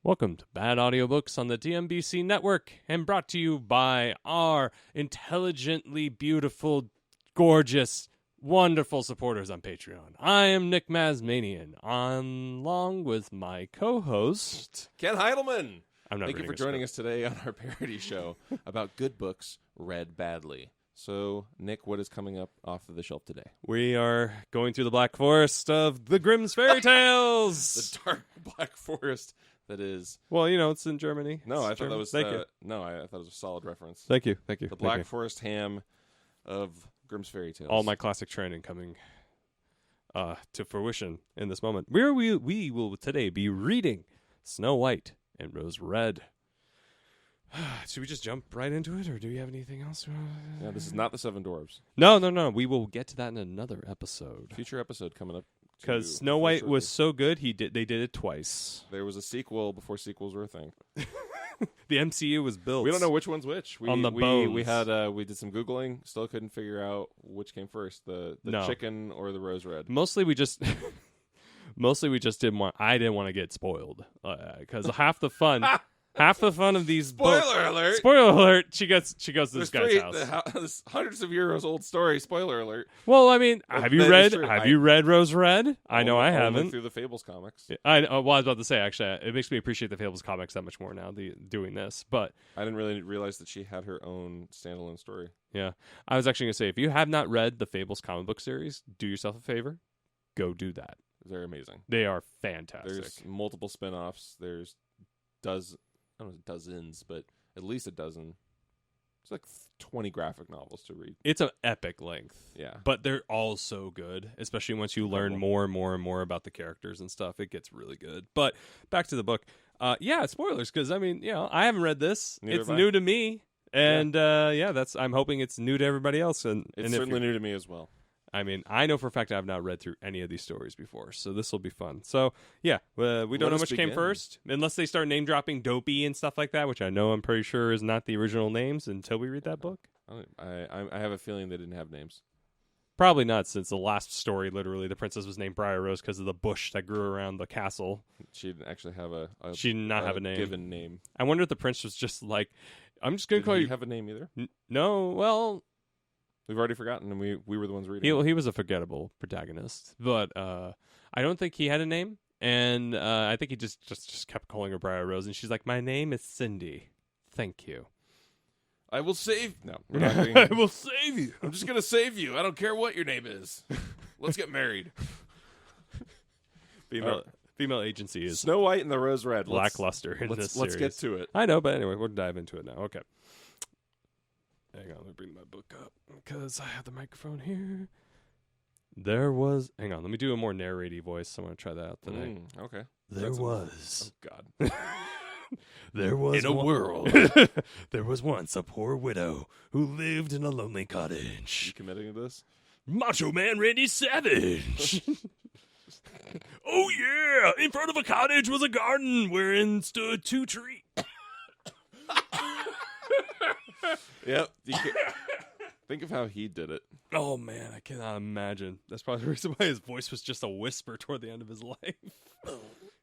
Welcome to Bad Audiobooks on the TMBC network and brought to you by our intelligently beautiful, gorgeous, wonderful supporters on Patreon. I am Nick Mazmanian, along with my co-host, Ken Heidelman. Thank you for joining us today on our parody show about good books read badly. So, Nick, what is coming up off of the shelf today? We are going through the Black Forest of the Grimm's Fairy Tales. The dark Black Forest that is... Well, you know, it's in Germany. No, I thought that was... Thank you. No, I thought it was a solid reference. Thank you. The Black Forest ham of Grimm's Fairy Tales. All my classic training coming to fruition in this moment. We will today be reading Snow White and Rose Red. Should we just jump right into it, or do you have anything else? Yeah, this is not the Seven Dwarves. No. We will get to that in another episode. Future episode coming up. Because Snow White was so good, they did it twice. There was a sequel before sequels were a thing. The MCU was built. We don't know which one's which. On the bones. We did some Googling. Still couldn't figure out which came first, the chicken or the Rose Red. Mostly we just didn't want. I didn't want to get spoiled because half the fun of these Spoiler alert! Spoiler alert! She goes to this guy's house. This hundreds of years old story. Spoiler alert! Well, I mean, have you read Rose Red? I know I haven't. Through the Fables comics. I was about to say, actually, it makes me appreciate the Fables comics that much more now. Doing this, but I didn't really realize that she had her own standalone story. Yeah, I was actually gonna say, if you have not read the Fables comic book series, do yourself a favor, go do that. They're amazing. They are fantastic. There's multiple spinoffs. There's I don't know dozens, but at least a dozen. It's like 20 graphic novels to read. It's an epic length. Yeah. But they're all so good, especially once you learn more and more about the characters and stuff. It gets really good. But back to the book. Spoilers, because, I mean, I haven't read this. It's new to me. And, I'm hoping it's new to everybody else. And it's certainly new to me as well. I mean, I know for a fact I have not read through any of these stories before, so this will be fun. So, we don't know which came first, unless they start name-dropping Dopey and stuff like that, which I'm pretty sure is not the original names until we read that book. I have a feeling they didn't have names. Probably not, since the last story, literally, the princess was named Briar Rose because of the bush that grew around the castle. She didn't actually have she did not have a name. Given name. I wonder if the prince was just like, I'm just going to call you... have a name either? No, well... We've already forgotten, and we were the ones reading. He was a forgettable protagonist, but I don't think he had a name, and I think he just kept calling her Briar Rose, and she's like, "My name is Cindy. Thank you. I will save." No, we're not I will save you. I'm just gonna save you. I don't care what your name is. Let's get married. Female agency is Snow White and the Rose Red. Lackluster in this series. Let's get to it. I know, but anyway, we'll dive into it now. Okay. Hang on, let me bring my book up because I have the microphone here. Hang on, let me do a more narrative voice. I'm going to try that out today. Okay. Oh, God. There was in a world. There was once a poor widow who lived in a lonely cottage. You committing to this? Macho Man Randy Savage. Oh, yeah. In front of a cottage was a garden wherein stood two trees. Yep. Think of how he did it. Oh, man, I cannot imagine. That's probably the reason why his voice was just a whisper toward the end of his life.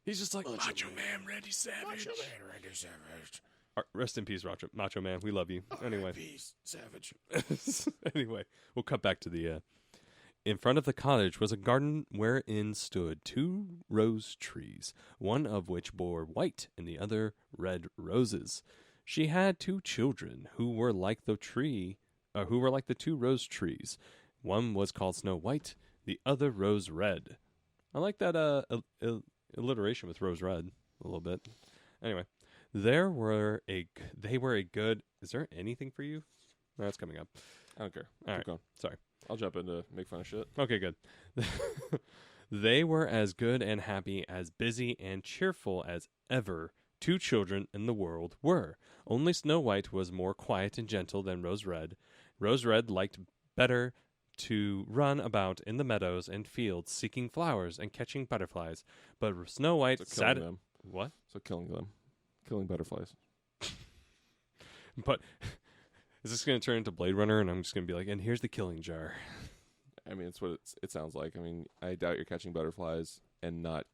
He's just like, Macho Man Randy Savage. Macho Man Randy Savage. Rest in peace, Macho Man. We love you. Anyway. Peace, Savage. Anyway, we'll cut back to the... In front of the cottage was a garden wherein stood two rose trees, one of which bore white and the other red roses. She had two children who were like the two rose trees. One was called Snow White, the other Rose Red. I like that alliteration with Rose Red a little bit. Anyway, they were a good. Is there anything for you? No, that's coming up. I don't care. All right. Keep going. Sorry. I'll jump in to make fun of shit. Okay, good. They were as good and happy, as busy and cheerful as ever two children in the world were. Only Snow White was more quiet and gentle than Rose Red. Rose Red liked better to run about in the meadows and fields, seeking flowers and catching butterflies. But Snow White sat them. What? So killing butterflies. But is this going to turn into Blade Runner? And I'm just going to be like, and here's the killing jar. I mean, it's what it sounds like. I mean, I doubt you're catching butterflies and not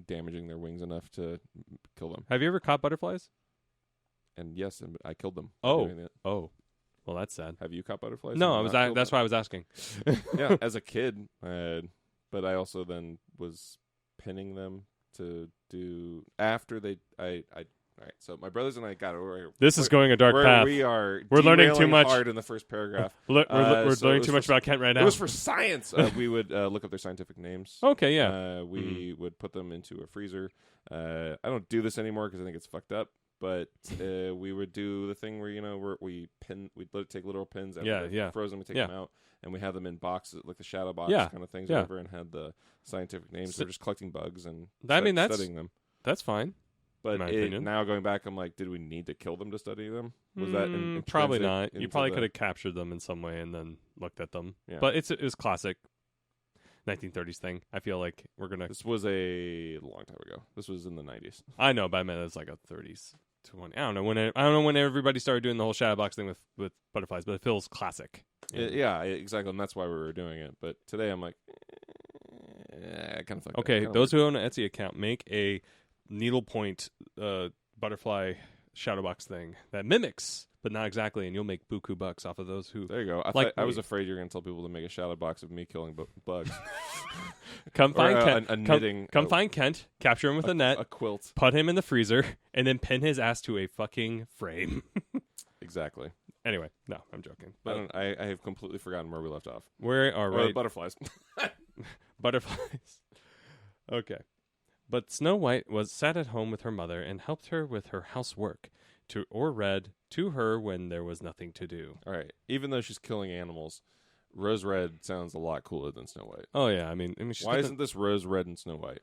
damaging their wings enough to kill them. Have you ever caught butterflies? And yes, and I killed them. Oh. Doing it. Oh. Well, that's sad. Have you caught butterflies? No, Have I you was. not killed That's them? why I was asking. Yeah, as a kid, but I also then was pinning them to do after they. All right. So my brothers and I got it. This is going a dark path. We're learning too much. hard in the first paragraph. We're So learning too much about Kent right now. It was for science. We would look up their scientific names. Okay, yeah. We would put them into a freezer. I don't do this anymore because I think it's fucked up. But we would do the thing where we'd take literal pins. After they're frozen, we take them out, and we have them in boxes like the shadow box kind of things, or whatever, and had the scientific names. They're just collecting bugs and studying them. That's fine. But now going back, I'm like, did we need to kill them to study them? Was that probably not? You probably could have captured them in some way and then looked at them. Yeah. But it was classic 1930s thing. I feel like we're gonna. This was a long time ago. This was in the 90s. I know, but I meant it was like a 30s to 20. I don't know when everybody started doing the whole shadow box thing with butterflies, but it feels classic. Yeah, exactly, and that's why we were doing it. But today I'm like, I kind of like. Okay, those who own an Etsy account, make a needlepoint butterfly shadowbox thing that mimics, but not exactly, and you'll make buku bucks off of those who. There you go. I was afraid you were going to tell people to make a shadow box of me killing bugs. Come find Kent. A knitting. Come find Kent. Capture him with a net. A quilt. Put him in the freezer, and then pin his ass to a fucking frame. Exactly. Anyway, no, I'm joking. But I have completely forgotten where we left off. Where are we? Butterflies. Butterflies. Okay. But Snow White sat at home with her mother and helped her with her housework, or read to her when there was nothing to do. All right. Even though she's killing animals, Rose Red sounds a lot cooler than Snow White. Oh, yeah. I mean why isn't this Rose Red and Snow White?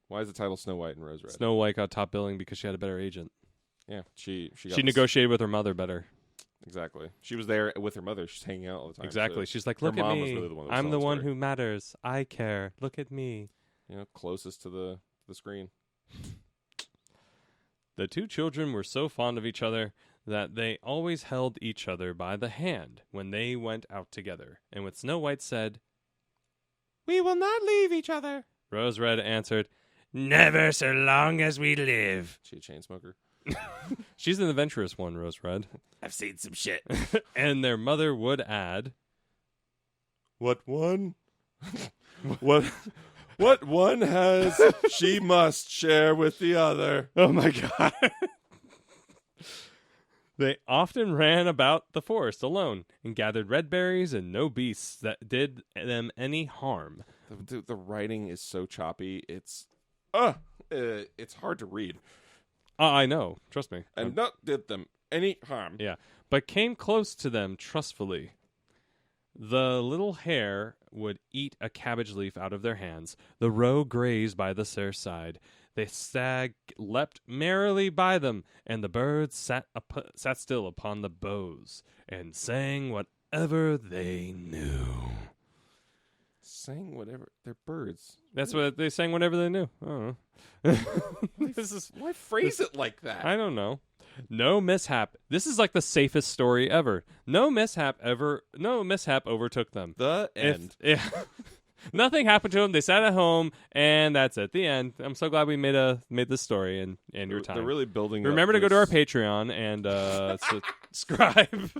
Why is the title Snow White and Rose Red? Snow White got top billing because she had a better agent. Yeah. She negotiated with her mother better. Exactly. She was there with her mother. She's hanging out all the time. Exactly. So she's like, look at me. Was really the one that was I'm the one who matters. I care. Look at me. Closest to the screen. The two children were so fond of each other that they always held each other by the hand when they went out together. And when Snow White said, "We will not leave each other," Rose Red answered, "Never so long as we live." She a chain smoker? She's an adventurous one, Rose Red. I've seen some shit. And their mother would add, "What one? What one has, she must share with the other." Oh my God. They often ran about the forest alone and gathered red berries and no beasts that did them any harm. The writing is so choppy. It's hard to read. I know. Trust me. And not did them any harm. Yeah. But came close to them trustfully. The little hare would eat a cabbage leaf out of their hands. The roe grazed by the sere side. The stag leapt merrily by them, and the birds sat still upon the boughs, and sang whatever they knew. Sang whatever? They're birds. That's what they sang whenever they knew. I don't know. Why phrase it like that? I don't know. No mishap. This is like the safest story ever. No mishap overtook them. The end. Nothing happened to them. They sat at home, and that's it. The end. I'm so glad we made this story in your time. They're really building. Remember to go to our Patreon and subscribe.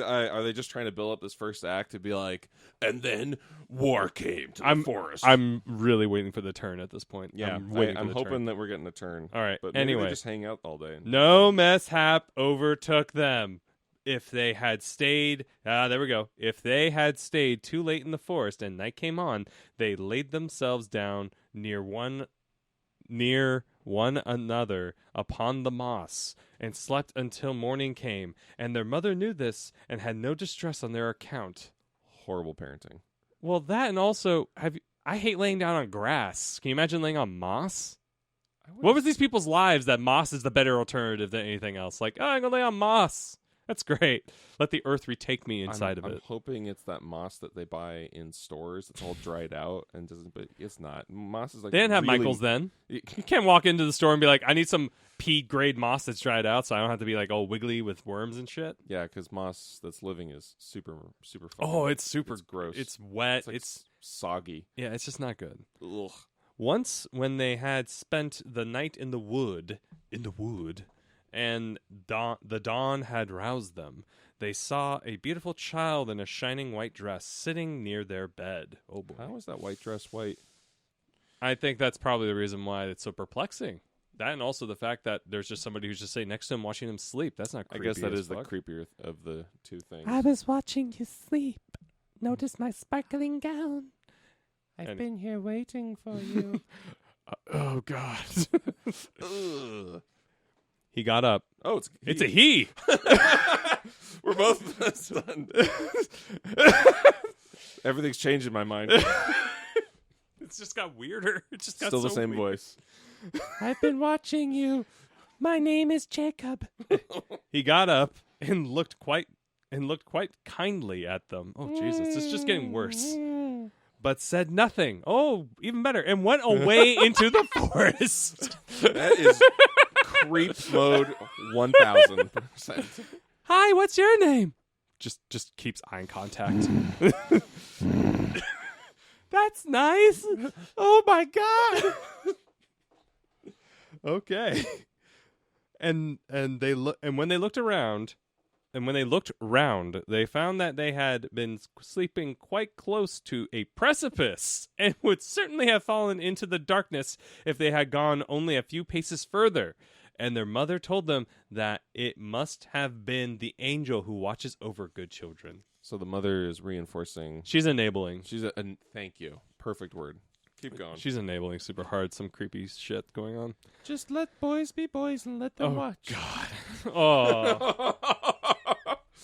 Are they just trying to build up this first act to be like, and then war came to the forest? I'm really waiting for the turn at this point. Yeah, I'm hoping that we're getting a turn. All right. But anyway, they just hang out all day. No mishap overtook them. If they had stayed, there we go. If they had stayed too late in the forest and night came on, they laid themselves down near one another upon the moss and slept until morning came. And their mother knew this and had no distress on their account. Horrible parenting. Well, that and also, I hate laying down on grass. Can you imagine laying on moss? What was these people's lives that moss is the better alternative than anything else? Like, I'm going to lay on moss. That's great. Let the earth retake me inside of it. I'm hoping it's that moss that they buy in stores. It's all dried out and doesn't. But it's not. Moss is like they didn't have Michaels then. You can't walk into the store and be like, "I need some peat grade moss that's dried out, so I don't have to be like all wiggly with worms and shit." Yeah, because moss that's living is super Oh, it's super gross. It's wet. It's soggy. Yeah, it's just not good. Ugh. Once, when they had spent the night in the wood, and the dawn had roused them, they saw a beautiful child in a shining white dress sitting near their bed. Oh boy. How is that white dress white? I think that's probably the reason why it's so perplexing. That, and also the fact that there's just somebody who's just sitting next to him watching him sleep. That's not creepy. I guess that is fuck. the creepier of the two things. I was watching you sleep. Notice my sparkling gown. I've been here waiting for you. Oh, God. He got up. Oh, it's a he. We're both stunned. Everything's changed in my mind. It's just got weirder. It just got Still the so same weird. voice. I've been watching you. My name is Jacob. He got up and looked quite kindly at them. Oh, Jesus. It's just getting worse. But said nothing. Oh, even better. And went away into the forest. That is creep mode 1000%. Hi, what's your name? Just keeps eye contact. That's nice. Oh my God. Okay. And when they looked round, they found that they had been sleeping quite close to a precipice and would certainly have fallen into the darkness if they had gone only a few paces further. And their mother told them that it must have been the angel who watches over good children. So the mother is reinforcing. She's enabling. Thank you. Perfect word. Keep going. She's enabling super hard. Some creepy shit going on. Just let boys be boys and let them watch. God. Oh.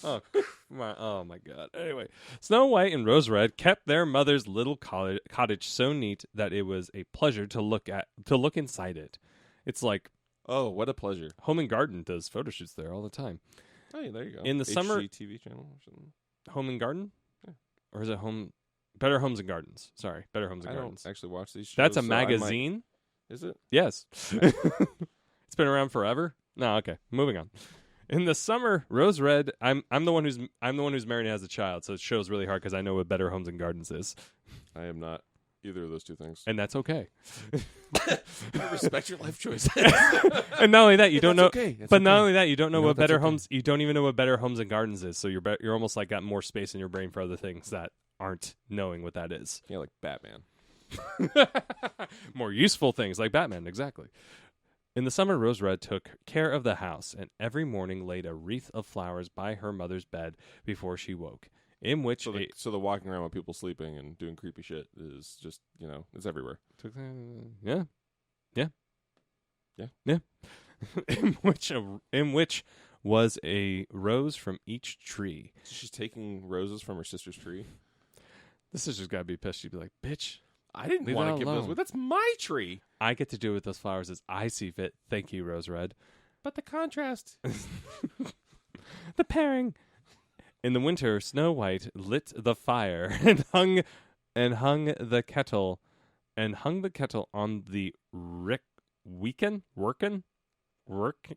Oh my God. Anyway, Snow White and Rose Red kept their mother's little cottage so neat that it was a pleasure to look inside it. It's like, oh, what a pleasure. Home and Garden does photo shoots there all the time. Oh, yeah, there you go. In the summer, TV channel or something. Home and Garden? Yeah. Or is it Better Homes and Gardens? Sorry, Better Homes and Gardens. I don't actually watch these shows. That's a magazine? Is it? Yes. It's been around forever? No, okay. Moving on. In the summer, Rose Red, I'm the one who's married and has a child, so it shows really hard because I know what Better Homes and Gardens is. I am not either of those two things. And that's okay. I respect your life choices. And not only that, you don't know. Okay. Not only that, you don't know what Better Homes. You don't even know what Better Homes and Gardens is. So you're almost like got more space in your brain for other things that aren't knowing what that is. Yeah, like Batman. More useful things like Batman, exactly. In the summer, Rose Red took care of the house and every morning laid a wreath of flowers by her mother's bed before she woke. In which so the walking around with people sleeping and doing creepy shit is just, it's everywhere. Yeah. in which was a rose from each tree. So she's taking roses from her sister's tree. The sister's got to be pissed. She'd be like, bitch, I didn't want to give those. That's my tree. I get to do with those flowers as I see fit. Thank you, Rose Red. But the contrast. The pairing. In the winter, Snow White lit the fire and hung the kettle on the workin. WREKIN.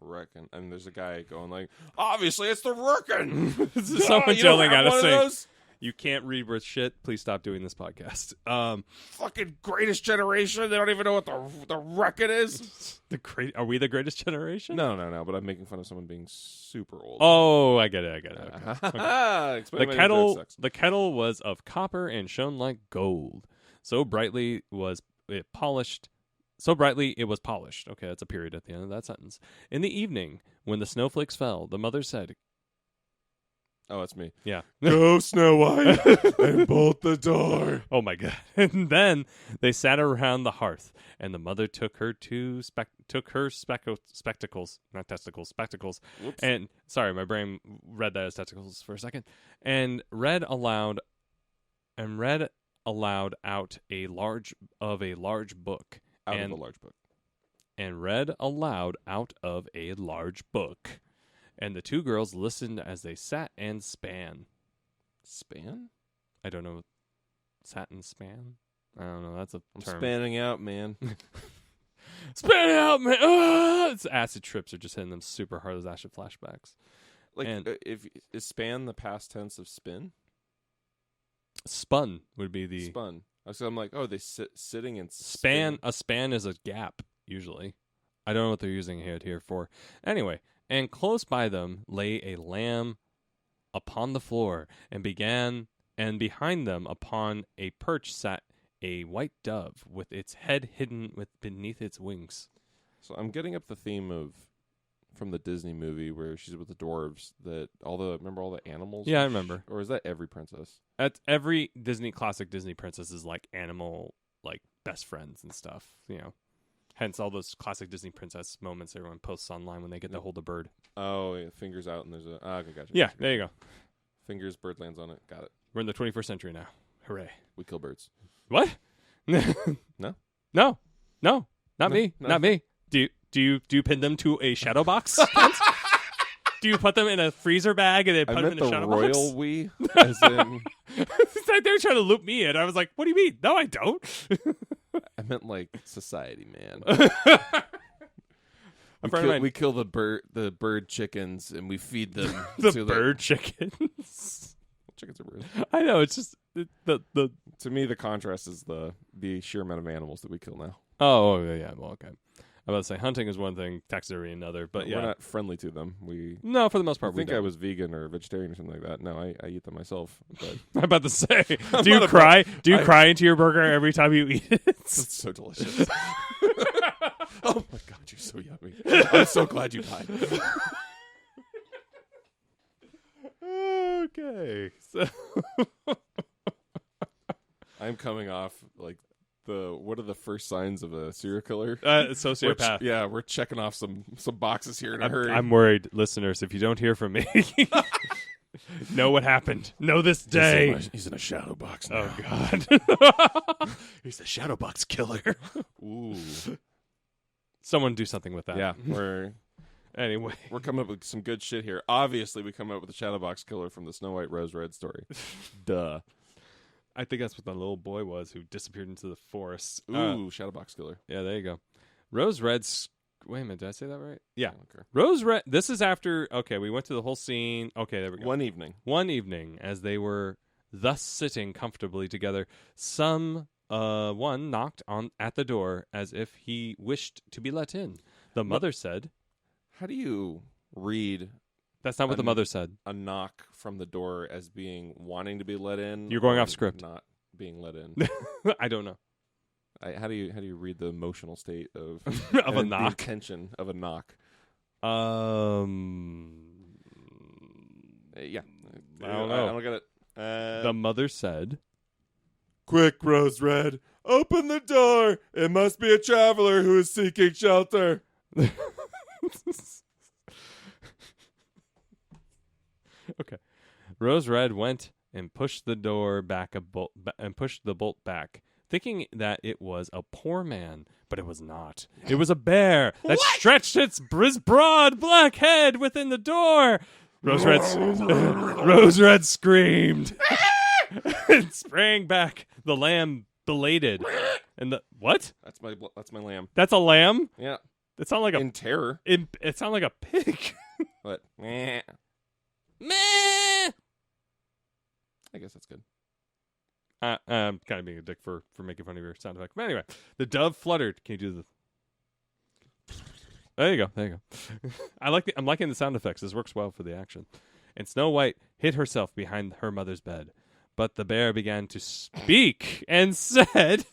Reckon. And there's a guy going like, obviously it's the workin. Someone yelling at us saying, you can't read with shit. Please stop doing this podcast. Fucking greatest generation. They don't even know what the reckon is. Are we the greatest generation? No. But I'm making fun of someone being super old. Oh, I get it. Okay. Okay. The kettle was of copper and shone like gold. So brightly it was polished. Okay, that's a period at the end of that sentence. In the evening, when the snowflakes fell, the mother said, oh, it's me. Yeah. Go, Snow White, and bolt the door. Oh, my God. And then they sat around the hearth, and the mother took her spectacles, not testicles, spectacles. Whoops. And, sorry, my brain read that as testicles for a second, and read aloud out a large book. Out of a large book. And read aloud out of a large book. And the two girls listened as they sat and span. Span? I don't know. Sat and span? I don't know. That's a term. Spanning out, man. Spanning out, man. Ah! It's acid trips are just hitting them super hard. Those acid flashbacks. Like, is span the past tense of spin? Spun would be the spun. So I'm like, oh, they sitting and span. A span is a gap usually. I don't know what they're using it here for. Anyway, and close by them lay a lamb upon the floor, and behind them upon a perch sat a white dove with its head hidden beneath its wings. So I'm getting up the theme from the Disney movie where she's with the dwarves, remember all the animals? Yeah, I remember. Or is that every princess? At every classic Disney princess is like animal, like best friends and stuff, Hence all those classic Disney princess moments everyone posts online when they get to hold a bird. Oh, yeah, fingers out and there's a... okay, gotcha. Yeah, there you go. Fingers, bird lands on it. Got it. We're in the 21st century now. Hooray. We kill birds. What? No? No, not me. No. Not me. Do you pin them to a shadow box? Do you put them in a freezer bag and then put them in a shadow box? I meant the royal we, as in... It's like they were trying to loop me in. I was like, what do you mean? No, I don't. I meant like society, man. We kill the bird chickens and we feed them the bird chickens. Chickens are birds. I know, it's just the to me the contrast is the sheer amount of animals that we kill now. Oh yeah, well okay. I'm about to say hunting is one thing, taxidermy another, but we're not friendly to them. No, for the most part, I think I was vegan or vegetarian or something like that. No, I eat them myself. But I'm about to say, do you cry? Do you cry into your burger every time you eat it? It's so delicious. Oh my god, you're so yummy. I'm so glad you died. Okay, so I'm coming off like what are the first signs of a serial killer? Sociopath. We're checking off some boxes here in a hurry. I'm worried, listeners, if you don't hear from me. Know what happened. Know this day. He's in a shadow box now. Oh, God. He's a shadow box killer. Ooh. Someone do something with that. Yeah. We're coming up with some good shit here. Obviously, we come up with the shadow box killer from the Snow White Rose Red story. Duh. I think that's what the little boy was who disappeared into the forest. Ooh, shadow box killer. Yeah, there you go. Rose Red... Wait a minute, did I say that right? Yeah. Okay. Rose Red... This is after... Okay, we went to the whole scene. Okay, there we go. One evening, as they were thus sitting comfortably together, one knocked at the door as if he wished to be let in. The mother said... How do you read... That's not what the mother said. A knock from the door as being wanting to be let in. You're going off script. Not being let in. I don't know. How do you read the emotional state of of a knock? The intention of a knock. Yeah. I don't know. I don't get it. The mother said, "Quick, Rose Red, open the door. It must be a traveler who is seeking shelter." Okay. Rose Red went and pushed the door back pushed the bolt back, thinking that it was a poor man, but it was not. It was a bear that stretched its broad black head within the door. Rose Red screamed and sprang back. The lamb belated, and what? That's my lamb. That's a lamb. Yeah. It sounded like in terror. It sounded like a pig. But meh. Meh. I guess that's good. I'm kind of being a dick for making fun of your sound effect. But anyway, the dove fluttered. Can you do the... There you go. I'm liking the sound effects. This works well for the action. And Snow White hid herself behind her mother's bed. But the bear began to speak and said,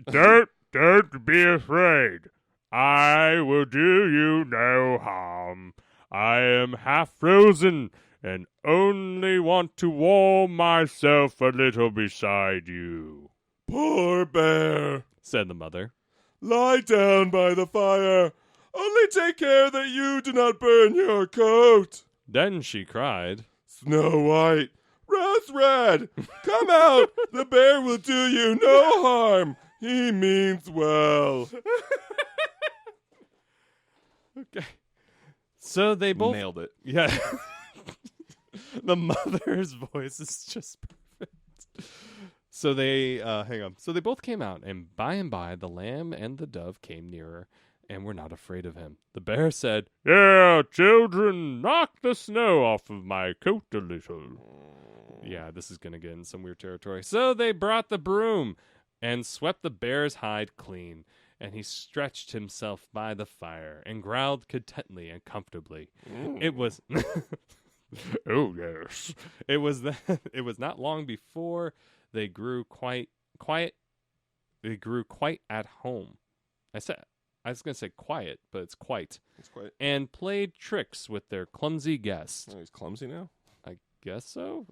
Don't be afraid. I will do you no harm. I am half frozen and only want to warm myself a little beside you. Poor bear, said the mother. Lie down by the fire. Only take care that you do not burn your coat. Then she cried, Snow White, Rose Red, come out. The bear will do you no harm. He means well. Okay. So they both... Nailed it. Yeah. The mother's voice is just perfect. So they... hang on. So they both came out, and by, the lamb and the dove came nearer and were not afraid of him. The bear said, Yeah, children, knock the snow off of my coat a little. Yeah, this is going to get in some weird territory. So they brought the broom and swept the bear's hide clean, and he stretched himself by the fire and growled contentedly and comfortably. It was oh yes. It was it was not long before they grew quite quiet. They grew quite at home. I was going to say quiet, but it's quite. It's quite. And played tricks with their clumsy guest. Oh, he's clumsy now? I guess so.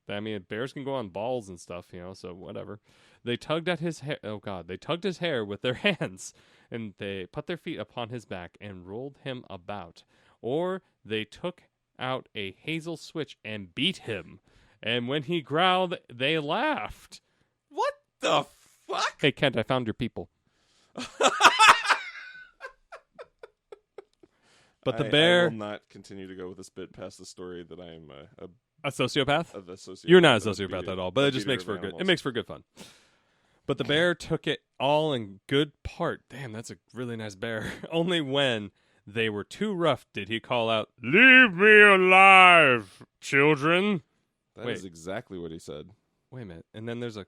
I mean, bears can go on balls and stuff, so whatever. They tugged at his hair. Oh, God. They tugged his hair with their hands, and they put their feet upon his back and rolled him about. Or they took out a hazel switch and beat him. And when he growled, they laughed. What the fuck? Hey, Kent, I found your people. But the bear... I will not continue to go with this bit past the story that I am a sociopath? A sociopath. You're not a sociopath at all, but it just makes for good. It makes for good fun. But the bear took it all in good part. Damn, that's a really nice bear. Only when they were too rough did he call out, "Leave me alive, children." That is exactly what he said. Wait a minute. And then there's a...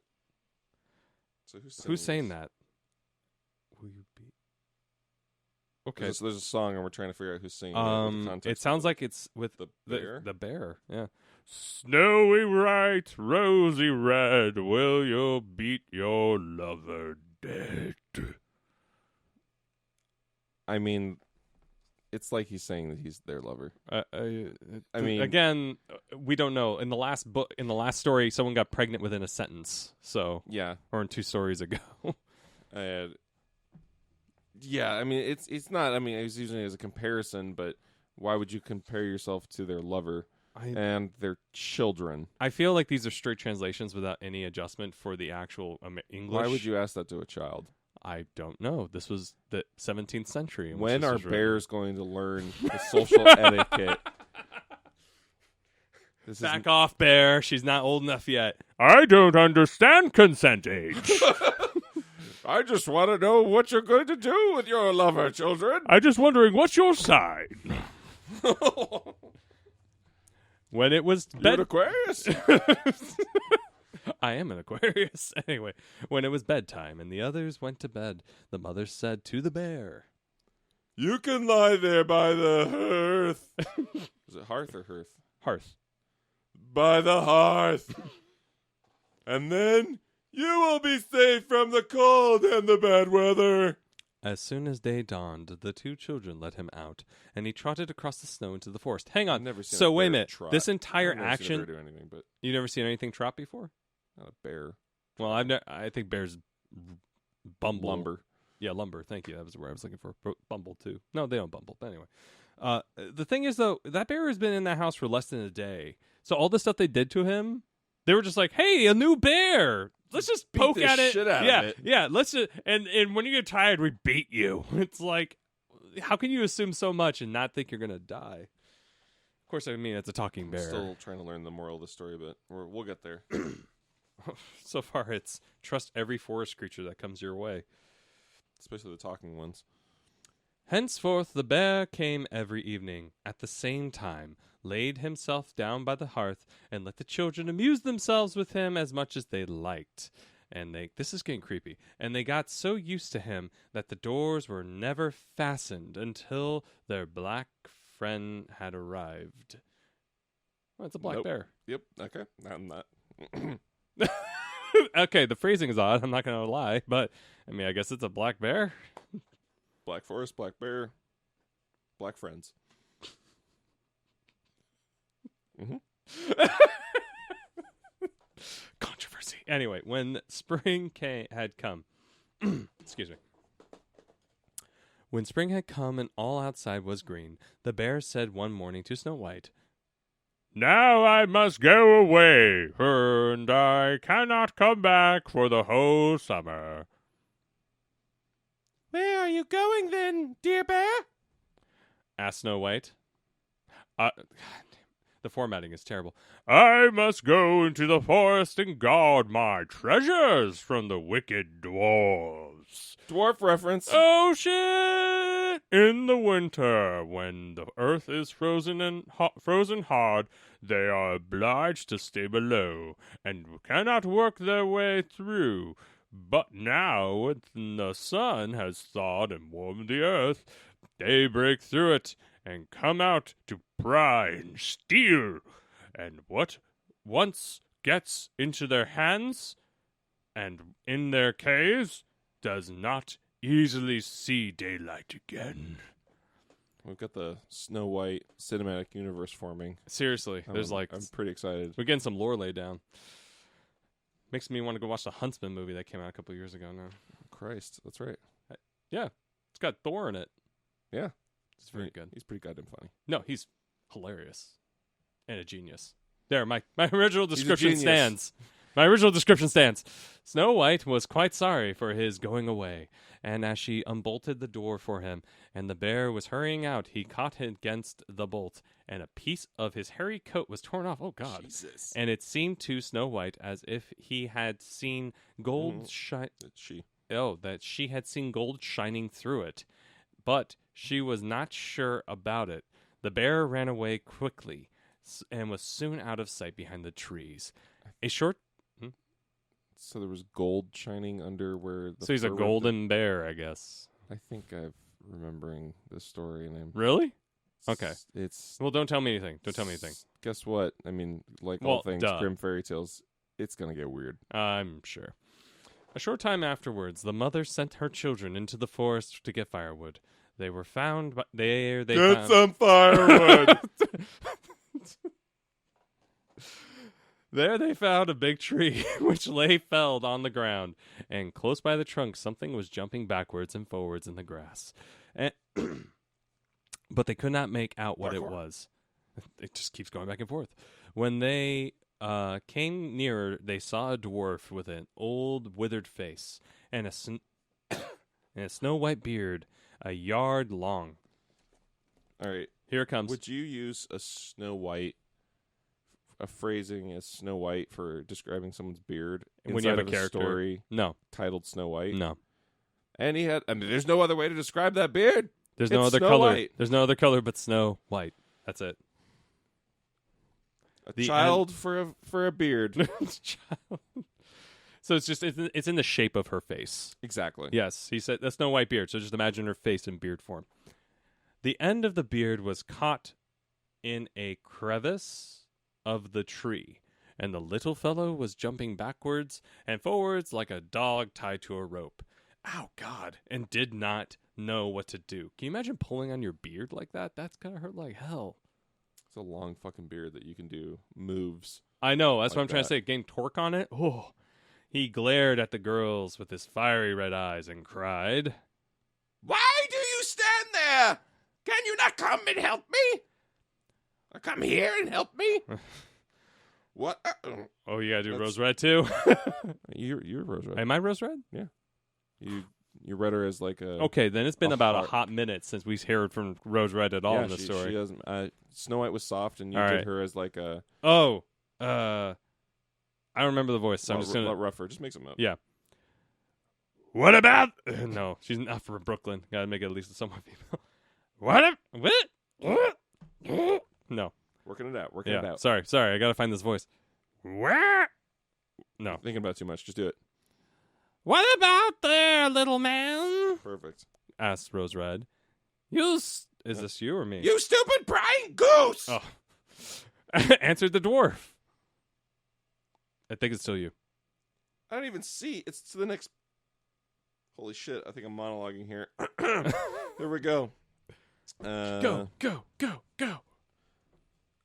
So who's saying that? Will you be... Okay. There's a song, and we're trying to figure out who's singing it. It sounds like it's with the bear. The bear, yeah. Snowy white, rosy red, will you beat your lover dead? I mean, it's like he's saying that he's their lover. I mean, again, we don't know. In the last story, someone got pregnant within a sentence. So yeah, or in 2 stories ago. Yeah, I mean, it's not. I mean, I was using it as a comparison, but why would you compare yourself to their lover and their children? I feel like these are straight translations without any adjustment for the actual English. Why would you ask that to a child? I don't know. This was the 17th century. When are bears going to learn the social etiquette? Back off, bear. She's not old enough yet. I don't understand consent age. I just want to know what you're going to do with your lover, children. I'm just wondering, what's your sign? When it was You're an Aquarius? I am an Aquarius. Anyway, when it was bedtime and the others went to bed, the mother said to the bear, "You can lie there by the hearth." Is it hearth or hearth? Hearth. By the hearth. And then you will be safe from the cold and the bad weather. As soon as day dawned, the 2 children let him out, and he trotted across the snow into the forest. Hang on. So wait a minute. Trot. This entire action. I've never seen a bear do anything, but you've never seen anything trot before? Not a bear. Well, I think bears bumble. Lumber. Yeah, lumber. Thank you. That was the word I was looking for. Bumble too. No, they don't bumble. But anyway, the thing is though, that bear has been in that house for less than a day. So all the stuff they did to him, they were just like, "Hey, a new bear. Let's just poke at it." Shit out of it. Yeah. Let's just and when you get tired, we beat you. It's like, how can you assume so much and not think you're gonna die? Of course, I mean it's a talking bear. I'm still trying to learn the moral of the story, but we'll get there. So far, it's trust every forest creature that comes your way, especially the talking ones. Henceforth, the bear came every evening at the same time, laid himself down by the hearth, and let the children amuse themselves with him as much as they liked. And this is getting creepy. And they got so used to him that the doors were never fastened until their black friend had arrived. Well, it's a black bear. Yep. Okay. I'm not. Okay, the phrasing is odd. I'm not going to lie, but I mean, I guess it's a black bear. Black forest, black bear, black friends. Controversy. Anyway, when spring had come, excuse me. When spring had come and all outside was green, the bear said one morning to Snow White, "Now I must go away, and I cannot come back for the whole summer." "Where are you going then, dear bear?" asked Snow White. The formatting is terrible. I must go into the forest and guard my treasures from the wicked dwarves. Dwarf reference. Oh, shit! In the winter, when the earth is frozen hard, they are obliged to stay below and cannot work their way through. But now, when the sun has thawed and warmed the earth, they break through it and come out to pry and steal. And what once gets into their hands and in their caves does not easily see daylight again. We've got the Snow White cinematic universe forming. Seriously, I'm pretty excited. We're getting some lore laid down. Makes me want to go watch the Huntsman movie that came out a couple years ago now. Christ, that's right. Yeah, it's got Thor in it. Yeah. It's very good. He's pretty goddamn funny. No, he's hilarious and a genius. There, my original description stands. My original description stands. Snow White was quite sorry for his going away, and as she unbolted the door for him, and the bear was hurrying out, he caught against the bolt, and a piece of his hairy coat was torn off. Oh, God. Jesus. And it seemed to Snow White as if he had seen gold shine. That she had seen gold shining through it. But she was not sure about it. The bear ran away quickly and was soon out of sight behind the trees. So there was gold shining under where the So he's a golden bear, I guess. I think I'm remembering this story. And Really? Okay. It's Well, don't tell me anything. Don't tell me anything. Guess what? I mean, like all things duh. Grimm Fairy Tales, it's going to get weird. I'm sure. A short time afterwards, the mother sent her children into the forest to get firewood. They were found they found some firewood. There they found a big tree, which lay felled on the ground, and close by the trunk something was jumping backwards and forwards in the grass. But they could not make out what it was. It just keeps going back and forth. When they came nearer, they saw a dwarf with an old withered face and a snow-white beard, a yard long. All right. Here it comes. Would you use a phrasing as Snow White for describing someone's beard when you have a character story no titled Snow White? No. And there's no other way to describe that beard. There's no other Snow color. White. There's no other color but snow white. That's it. A child for a beard. So it's in the shape of her face. Exactly. Yes, he said that's Snow White beard. So just imagine her face in beard form. The end of the beard was caught in a crevice of the tree, and the little fellow was jumping backwards and forwards like a dog tied to a rope. Ow, God, and did not know what to do. Can you imagine pulling on your beard like that? That's gonna hurt like hell. It's a long fucking beard that you can do moves. I know, that's like what I'm trying to say. Gain torque on it. Oh. He glared at the girls with his fiery red eyes and cried, "Why do you stand there? Can you not come and help me? Or come here and help me?" What? Oh, you gotta do Rose Red too? You're Rose Red. Am I Rose Red? Yeah. You read her as like a... Okay, then it's been about a hot minute since we've heard from Rose Red at all in the story. She doesn't. Snow White was soft, and you all did right. her as like a... Oh, I don't remember the voice, so I'm just gonna... rougher. Just make something up. Yeah. What about... No, she's not from Brooklyn. Gotta make it at least somewhat female. What? No. Working it out. Working it out. Sorry. I gotta find this voice. What? No. Thinking about it too much. Just do it. What about there, little man? Perfect. Asked Rose Red. Is this you or me? "You stupid prying goose!" Oh. Answered the dwarf. I think it's still you. I don't even see. It's to the next... Holy shit. I think I'm monologuing here. There we go. Go.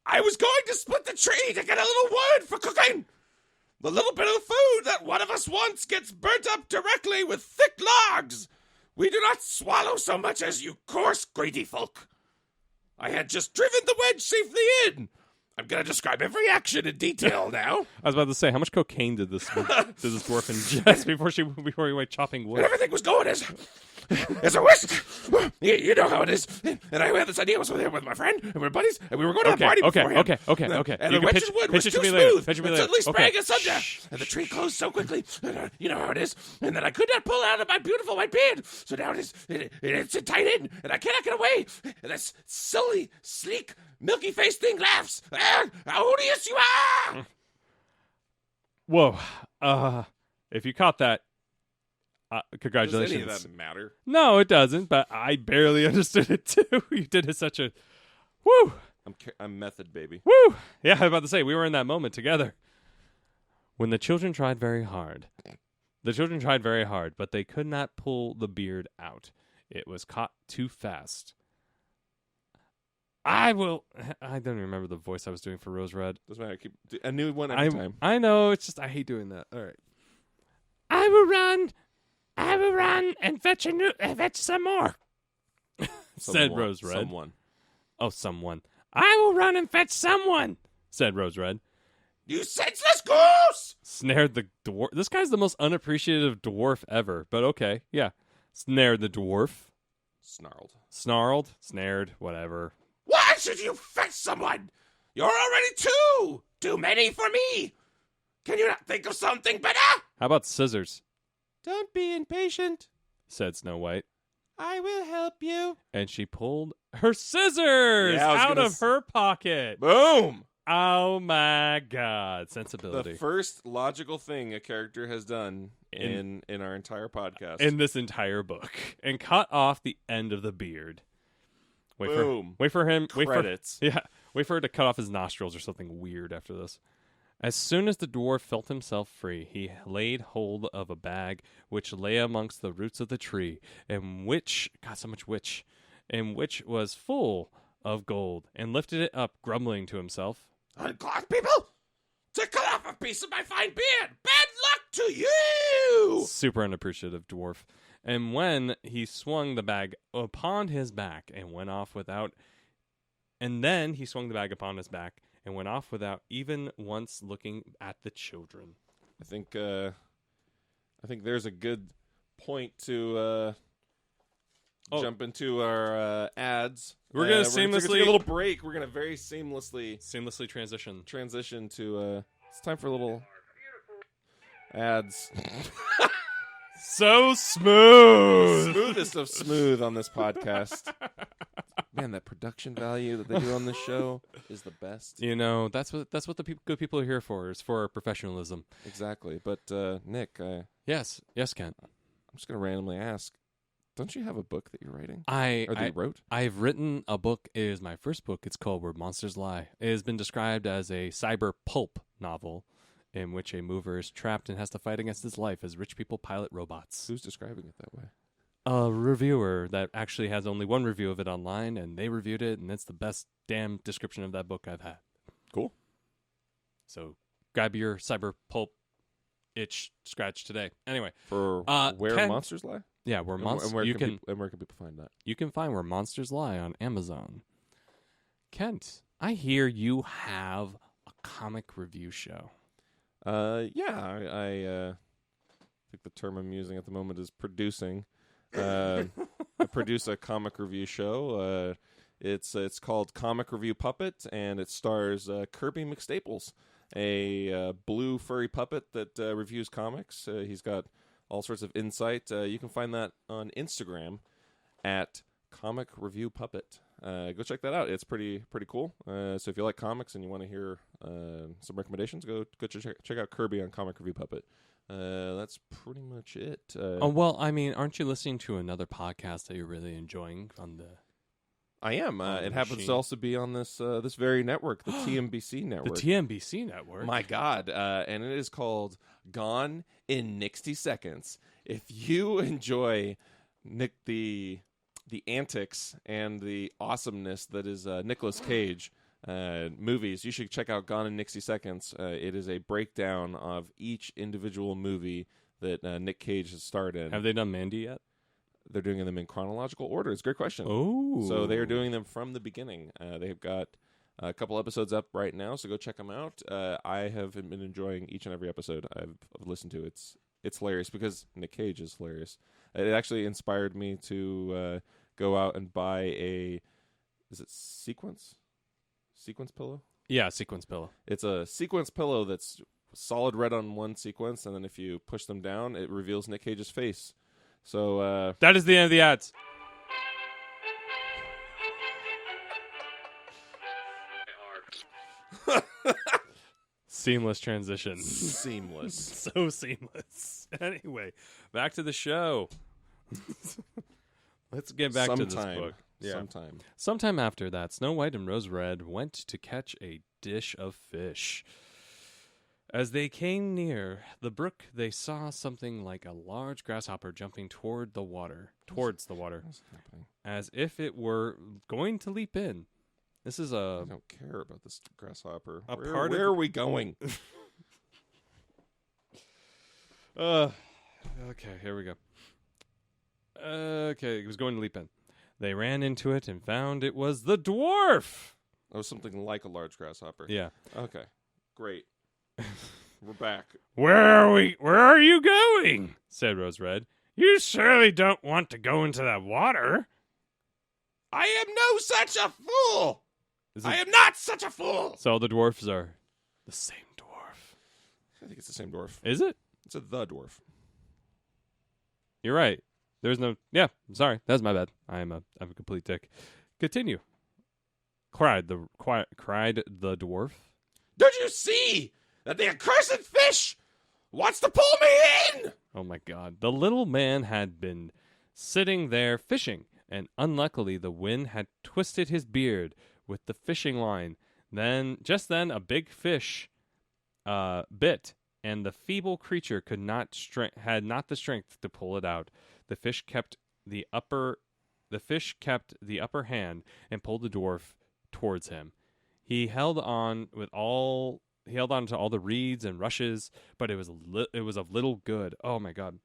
"I was going to split the tree to get a little wood for cooking. The little bit of food that one of us wants gets burnt up directly with thick logs. We do not swallow so much as you coarse, greedy folk. I had just driven the wedge safely in. I'm going to describe every action in detail now. I was about to say, how much cocaine did this dwarf ingest before he went chopping wood? And everything was going as It's a whisk. You know how it is. And I had this idea. I was with my friend, and we were buddies, and we were going to the party beforehand. Okay. And you the witch's wood was too smooth. Pitch me and later. suddenly sprang asunder. And the tree closed so quickly. You know how it is. And then I could not pull out of my beautiful white beard. So now it's tight in, and I cannot get away. And this silly, sleek, milky-faced thing laughs. How odious you are! Whoa. If you caught that, congratulations. Does any of that matter? No, it doesn't, but I barely understood it too. You did such a... Woo! I'm method, baby. Woo! Yeah, I was about to say, we were in that moment together. When the children tried very hard. But they could not pull the beard out. It was caught too fast. I don't even remember the voice I was doing for Rose Red. Doesn't matter. Keep a new one every time. I know. It's just I hate doing that. All right. I will run and fetch some more. Said Rose Red. Someone. Oh, someone. I will run and fetch someone. Said Rose Red. You senseless goose! Snared the dwarf. This guy's the most unappreciative dwarf ever. But okay, yeah. Snared the dwarf. Snarled. Snared. Whatever. Why should you fetch someone? You're already too many for me. Can you not think of something better? How about scissors? Don't be impatient, said Snow White. I will help you. And she pulled her scissors out of her pocket. Boom! Oh my God. Sensibility. The first logical thing a character has done in our entire podcast. In this entire book. And cut off the end of the beard. Boom. Wait for him. Credits. Wait for her to cut off his nostrils or something weird after this. As soon as the dwarf felt himself free, he laid hold of a bag which lay amongst the roots of the tree, and which was full of gold, and lifted it up, grumbling to himself. Unclogged people! To cut off a piece of my fine beard! Bad luck to you! Super unappreciative dwarf. And when he swung the bag upon his back and went off without... And then he swung the bag upon his back and went off without even once looking at the children. I think there's a good point to jump into our ads. We're gonna seamlessly take a little break. We're gonna very seamlessly transition to it's time for a little ads. So smooth, smoothest of smooth on this podcast. Man, that production value that they do on this show is the best. You know, that's what the good people are here for. Is for our professionalism. Exactly. But Nick, yes, Kent. I'm just gonna randomly ask. Don't you have a book that you're writing? You wrote? I've written a book. It is my first book. It's called Where Monsters Lie. It has been described as a cyber pulp novel in which a mover is trapped and has to fight against his life as rich people pilot robots. Who's describing it that way? A reviewer that actually has only one review of it online, and they reviewed it, and it's the best damn description of that book I've had. Cool. So grab your cyber pulp itch scratch today. Anyway. For Where Monsters Lie? Yeah, Where Monsters... Where can people find that? You can find Where Monsters Lie on Amazon. Kent, I hear you have a comic review show. Yeah, I think the term I'm using at the moment is producing. I produce a comic review show. It's called Comic Review Puppet, and it stars Kirby McStaples, a blue furry puppet that reviews comics. He's got all sorts of insight. You can find that on Instagram at Comic Review Puppet. Go check that out. It's pretty cool. So if you like comics and you want to hear some recommendations, go check out Kirby on Comic Review Puppet. That's pretty much it. Well, I mean, aren't you listening to another podcast that you're really enjoying on the... I am. It happens to also be on this this very network, the TMBC network. The TMBC network? My God. And it is called Gone in 60 Seconds. If you enjoy Nick the antics and the awesomeness that is Nicolas Cage movies, you should check out Gone in 60 Seconds. It is a breakdown of each individual movie that Nick Cage has starred in. Have they done Mandy yet? They're doing them in chronological order. It's a great question. Oh. So they are doing them from the beginning. They've got a couple episodes up right now, so go check them out. I have been enjoying each and every episode I've listened to. It's hilarious because Nick Cage is hilarious. It actually inspired me to go out and buy is it sequence pillow? Yeah, sequence pillow. It's a sequence pillow that's solid red on one sequence, and then if you push them down, it reveals Nick Cage's face. So that is the end of the ads. Seamless transition. Seamless. So seamless. Anyway, back to the show. Let's get back to this book. Yeah. Sometime after that, Snow White and Rose Red went to catch a dish of fish. As they came near the brook, they saw something like a large grasshopper jumping towards the water, What's happening? as if it were going to leap in. This is I don't care about this grasshopper. Where are we going? Okay, here we go. Okay, it was going to leap in. They ran into it and found it was the dwarf. Oh, something like a large grasshopper. Yeah. Okay, great. We're back. Where are we? Where are you going? Said Rose Red. You surely don't want to go into that water. I am no such a fool. I am not such a fool. So the dwarfs are the same dwarf. I think it's the same dwarf. Is it? It's the dwarf. You're right. There's no. Yeah, I'm sorry. That's my bad. I'm a complete dick. Continue. Cried the dwarf. Don't you see that the accursed fish wants to pull me in? Oh my God! The little man had been sitting there fishing, and unluckily the wind had twisted his beard with the fishing line. Just then, a big fish bit, and the feeble creature had not the strength to pull it out. The fish kept the upper hand and pulled the dwarf towards him. He held on to all the reeds and rushes, but it was of little good. Oh my God.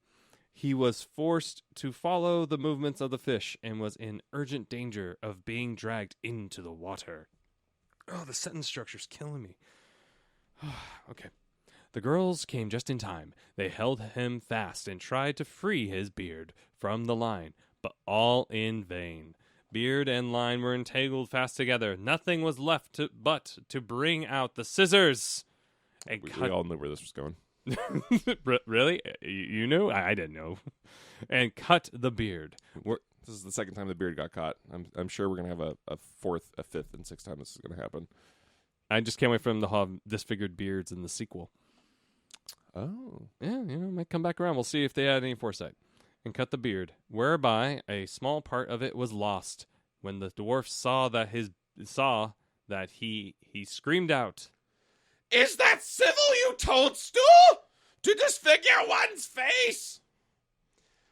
He was forced to follow the movements of the fish and was in urgent danger of being dragged into the water. Oh, the sentence structure's killing me. Okay. The girls came just in time. They held him fast and tried to free his beard from the line, but all in vain. Beard and line were entangled fast together. Nothing was left but to bring out the scissors. And we all knew where this was going. Really? You knew? I didn't know. And cut the beard. This is the second time the beard got caught. I'm sure we're going to have a fourth, a fifth, and sixth time this is going to happen. I just can't wait for them to have disfigured beards in the sequel. Oh. Yeah, might come back around. We'll see if they had any foresight. And cut the beard, whereby a small part of it was lost. When the dwarf saw that he screamed out, Is that civil, you toadstool? To disfigure one's face?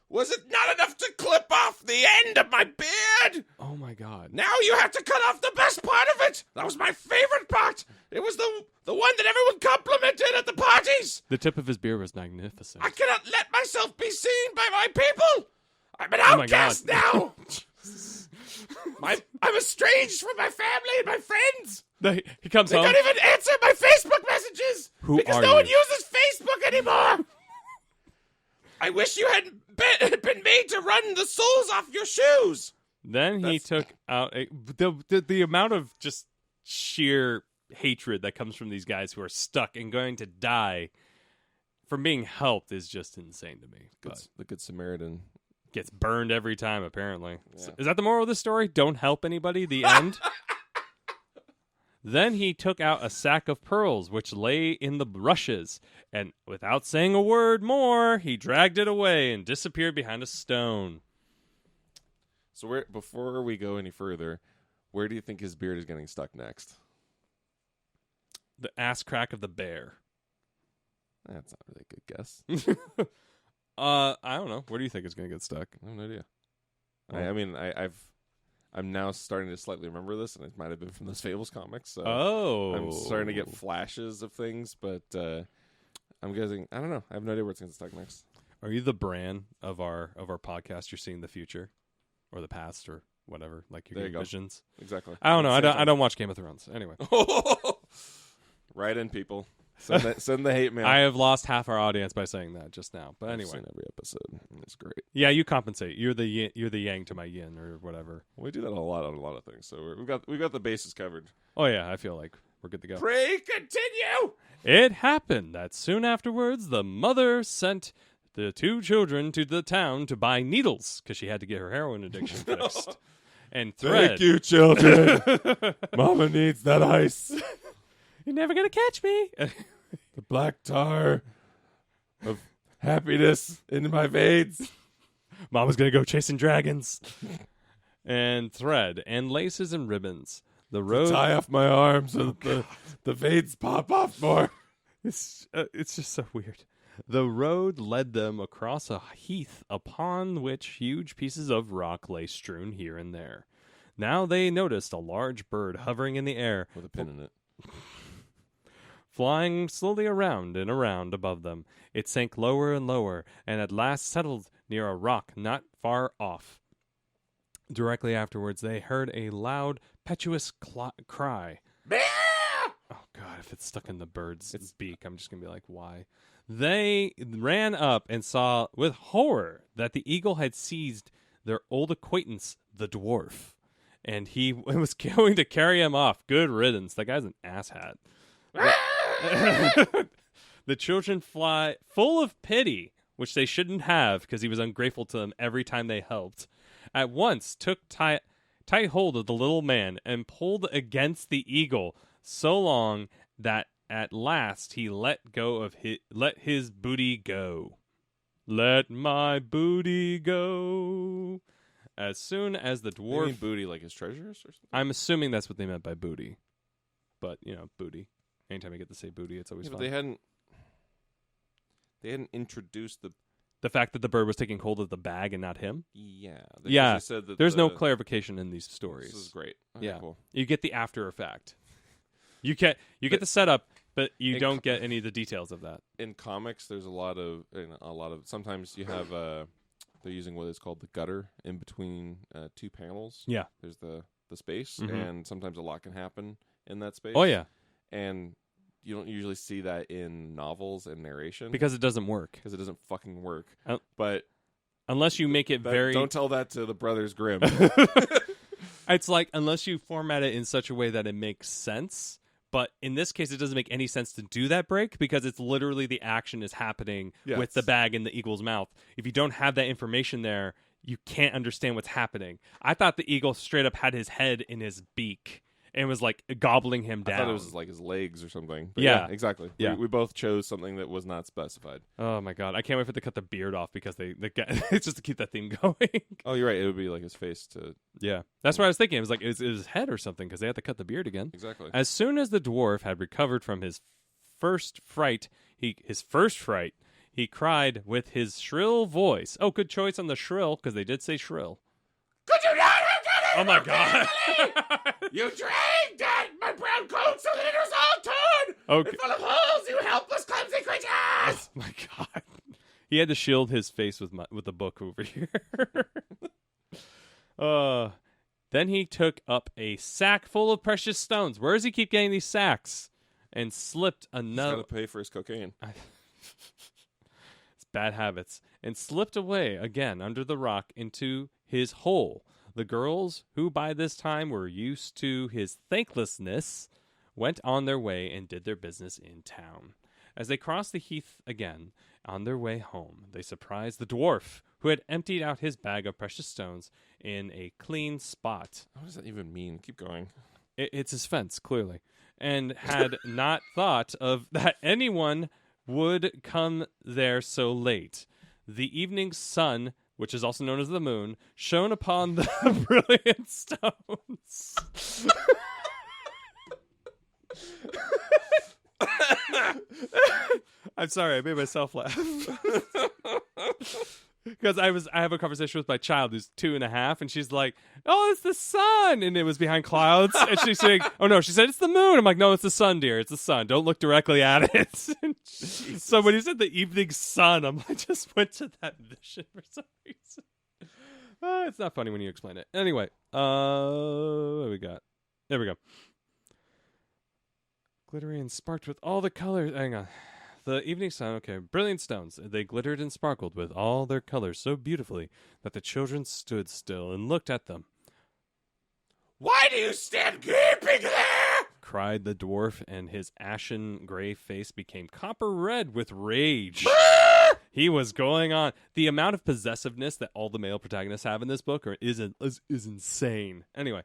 Was it not enough to clip off the end of my beard? Oh my God. Now you have to cut off the best part of it. That was my favorite part. It was the one that everyone complimented at the parties. The tip of his beard was magnificent. I cannot let myself be seen by my people. I'm an outcast now. I'm estranged from my family and my friends. He comes They home. don't even answer my Facebook messages. Because no one uses Facebook anymore. I wish you had been made to run the soles off your shoes. Then he took out the amount of just sheer hatred that comes from these guys who are stuck and going to die from being helped is just insane to me. The Good Samaritan gets burned every time, apparently. Yeah. So, is that the moral of the story? Don't help anybody? The end? Then he took out a sack of pearls, which lay in the rushes, and without saying a word more, he dragged it away and disappeared behind a stone. So before we go any further, where do you think his beard is getting stuck next? The ass crack of the bear. That's not really a good guess. I don't know. Where do you think it's going to get stuck? I have no idea. Oh. I mean, I'm now starting to slightly remember this, and it might have been from those Fables comics. So I'm starting to get flashes of things, but I'm guessing. I don't know. I have no idea where it's going to stuck next. Are you the Bran of our podcast? You're seeing the future, or the past, or whatever. Like you're getting visions. Exactly. I don't know. I don't watch Game of Thrones. Anyway. Right in, people. Send the hate mail. I have lost half our audience by saying that just now. But anyway, I've seen every episode. It's great. Yeah, you compensate. You're the yang to my yin or whatever. We do that a lot on a lot of things. So we've got the bases covered. Oh yeah, I feel like we're good to go. Pray continue. It happened that soon afterwards, the mother sent the 2 children to the town to buy needles because she had to get her heroin addiction fixed. And thread. Thank you, children. Mama needs that ice. You're never gonna catch me. The black tar of happiness in my veins. Mama's gonna go chasing dragons. And thread and laces and ribbons. The road Tie off my arms so that the veins pop off more. It's just so weird. The road led them across a heath upon which huge pieces of rock lay strewn here and there. Now they noticed a large bird hovering in the air With a pin in it. flying slowly around and around above them. It sank lower and lower, and at last settled near a rock not far off. Directly afterwards, they heard a loud, petuous cry. Oh, God, if it's stuck in the bird's beak, I'm just going to be like, why? They ran up and saw with horror that the eagle had seized their old acquaintance, the dwarf, and he was going to carry him off. Good riddance. That guy's an asshat. The children fly full of pity, which they shouldn't have because he was ungrateful to them every time they helped. At once took tight hold of the little man and pulled against the eagle so long that at last he let his booty go. Let my booty go. As soon as the dwarf... You mean booty like his treasures or something? I'm assuming that's what they meant by booty. But, booty. Anytime I get to say booty, it's always fun. But they hadn't introduced the fact that the bird was taking hold of the bag and not him? Yeah. Yeah. Said that there's no clarification in these stories. This is great. Okay, yeah. Cool. You get the after effect. You get the setup, but you don't get any of the details of that. In comics, there's a lot of sometimes you have they're using what is called the gutter in between 2 panels. Yeah. There's the space, Mm-hmm. and sometimes a lot can happen in that space. Oh, yeah. And you don't usually see that in novels and narration. Because it doesn't work. Because it doesn't fucking work. But unless you make it very... Don't tell that to the Brothers Grimm. It's like, unless you format it in such a way that it makes sense... But in this case, it doesn't make any sense to do that break because it's literally the action is happening with the bag in the eagle's mouth. If you don't have that information there, you can't understand what's happening. I thought the eagle straight up had his head in his beak and was like gobbling him down. I thought it was like his legs or something. But yeah, exactly. Yeah. We both chose something that was not specified. Oh my God. I can't wait for them to cut the beard off because it's just to keep that theme going. Oh, you're right. It would be like his face to... Yeah. That's what I was thinking. It was like, it was his head or something because they had to cut the beard again. Exactly. As soon as the dwarf had recovered from his first fright, he cried with his shrill voice. Oh, good choice on the shrill because they did say shrill. Could you not have done it? Oh my God. You dragged at my brown coat so that it was all torn Okay. and full of holes, you helpless, clumsy creatures! Oh my God. He had to shield his face with the book over here. Then he took up a sack full of precious stones. Where does he keep getting these sacks? And slipped another... He's got to pay for his cocaine. It's bad habits. And slipped away again under the rock into his hole. The girls, who by this time were used to his thanklessness, went on their way and did their business in town. As they crossed the heath again, on their way home, they surprised the dwarf, who had emptied out his bag of precious stones in a clean spot. What does that even mean? Keep going. It's his fence, clearly. And had not thought of that anyone would come there so late. The evening sun, which is also known as the moon, shone upon the brilliant stones. I'm sorry, I made myself laugh. Because I have a conversation with my child who's 2.5, and she's like, "Oh, it's the sun," and it was behind clouds, and she's saying, "Oh no," she said, "It's the moon." I'm like, "No, it's the sun, dear. It's the sun. Don't look directly at it." So when you said the evening sun, I just went to that vision for some reason. It's not funny when you explain it. Anyway, what do we got? There we go. Glittery and sparked with all the colors. Hang on. The evening sun, okay. Brilliant stones. They glittered and sparkled with all their colors so beautifully that the children stood still and looked at them. Why do you stand gaping there? Cried the dwarf, and his ashen gray face became copper red with rage. He was going on. The amount of possessiveness that all the male protagonists have in this book is insane. Anyway,